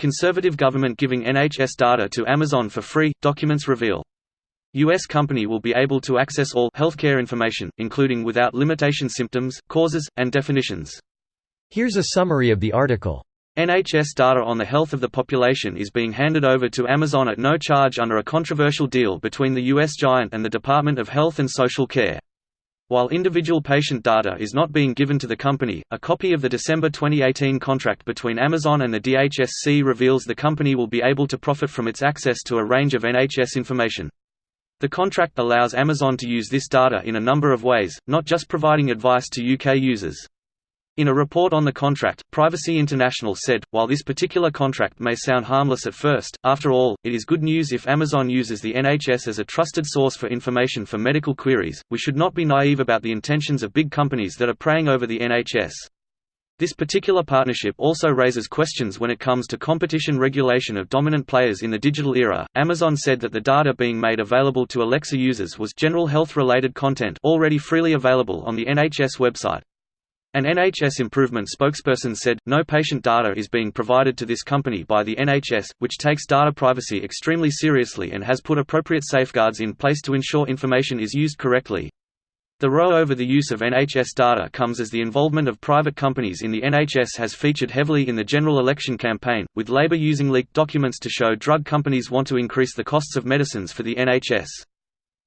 Conservative government giving NHS data to Amazon for free, documents reveal. U.S. company will be able to access all healthcare information, including without limitation symptoms, causes, and definitions. Here's a summary of the article. NHS data on the health of the population is being handed over to Amazon at no charge under a controversial deal between the U.S. giant and the Department of Health and Social Care. While individual patient data is not being given to the company, a copy of the December 2018 contract between Amazon and the DHSC reveals the company will be able to profit from its access to a range of NHS information. The contract allows Amazon to use this data in a number of ways, not just providing advice to UK users. In a report on the contract, Privacy International said, while this particular contract may sound harmless at first, after all, it is good news if Amazon uses the NHS as a trusted source for information for medical queries. We should not be naive about the intentions of big companies that are preying over the NHS. This particular partnership also raises questions when it comes to competition regulation of dominant players in the digital era. Amazon said that the data being made available to Alexa users was general health-related content already freely available on the NHS website. An NHS improvement spokesperson said, "No patient data is being provided to this company by the NHS, which takes data privacy extremely seriously and has put appropriate safeguards in place to ensure information is used correctly." The row over the use of NHS data comes as the involvement of private companies in the NHS has featured heavily in the general election campaign, with Labour using leaked documents to show drug companies want to increase the costs of medicines for the NHS.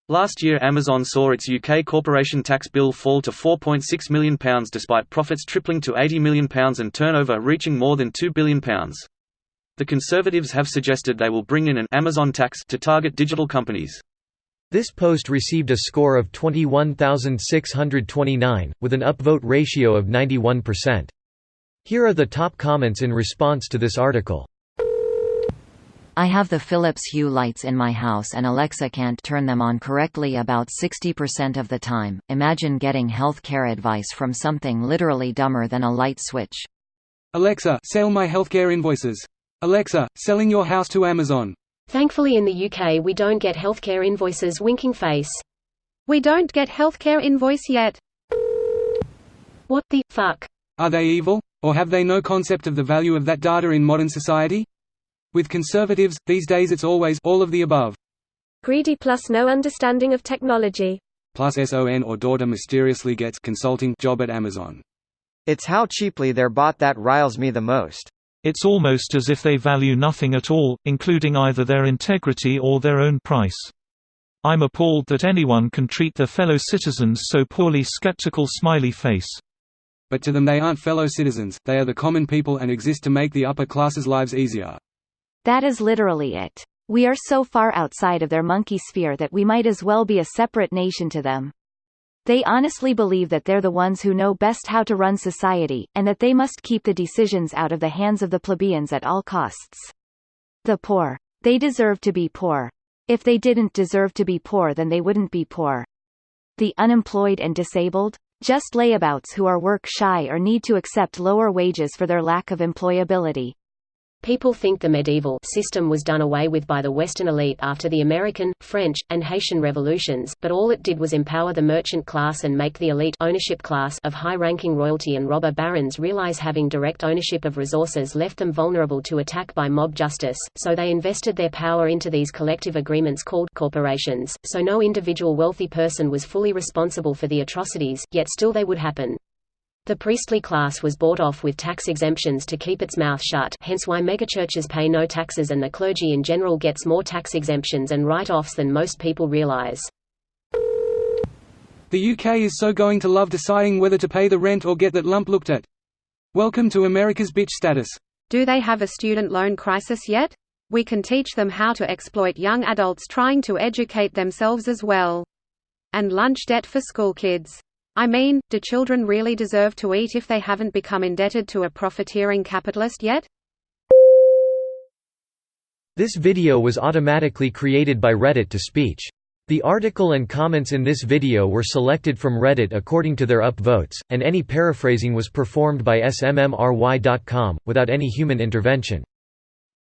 Last year Amazon saw its UK corporation tax bill fall to £4.6 million despite profits tripling to £80 million and turnover reaching more than £2 billion. The Conservatives have suggested they will bring in an Amazon tax to target digital companies. This post received a score of 21,629, with an upvote ratio of 91%. Here are the top comments in response to this article. I have the Philips Hue lights in my house and Alexa can't turn them on correctly about 60% of the time. Imagine getting health care advice from something literally dumber than a light switch. Alexa, sell my healthcare invoices. Alexa, selling your house to Amazon. Thankfully in the UK we don't get healthcare invoices. Winking face. We don't get healthcare invoice yet. What the fuck? Are they evil? Or have they no concept of the value of that data in modern society? With Conservatives, these days it's always all of the above. Greedy plus no understanding of technology. Plus son or daughter mysteriously gets consulting job at Amazon. It's how cheaply they're bought that riles me the most. It's almost as if they value nothing at all, including either their integrity or their own price. I'm appalled that anyone can treat their fellow citizens so poorly. Skeptical smiley face. But to them they aren't fellow citizens, they are the common people and exist to make the upper classes' lives easier. That is literally it. We are so far outside of their monkey sphere that we might as well be a separate nation to them. They honestly believe that they're the ones who know best how to run society, and that they must keep the decisions out of the hands of the plebeians at all costs. The poor. They deserve to be poor. If they didn't deserve to be poor then they wouldn't be poor. The unemployed and disabled? Just layabouts who are work-shy or need to accept lower wages for their lack of employability. People think the medieval system was done away with by the Western elite after the American, French, and Haitian revolutions, but all it did was empower the merchant class and make the elite ownership class of high-ranking royalty and robber barons realize having direct ownership of resources left them vulnerable to attack by mob justice, so they invested their power into these collective agreements called corporations, so no individual wealthy person was fully responsible for the atrocities, yet still they would happen. The priestly class was bought off with tax exemptions to keep its mouth shut, hence why megachurches pay no taxes and the clergy in general gets more tax exemptions and write-offs than most people realize. The UK is so going to love deciding whether to pay the rent or get that lump looked at. Welcome to America's bitch status. Do they have a student loan crisis yet? We can teach them how to exploit young adults trying to educate themselves as well. And lunch debt for school kids. I mean, do children really deserve to eat if they haven't become indebted to a profiteering capitalist yet? This video was automatically created by Reddit to speech. The article and comments in this video were selected from Reddit according to their upvotes, and any paraphrasing was performed by smmry.com, without any human intervention.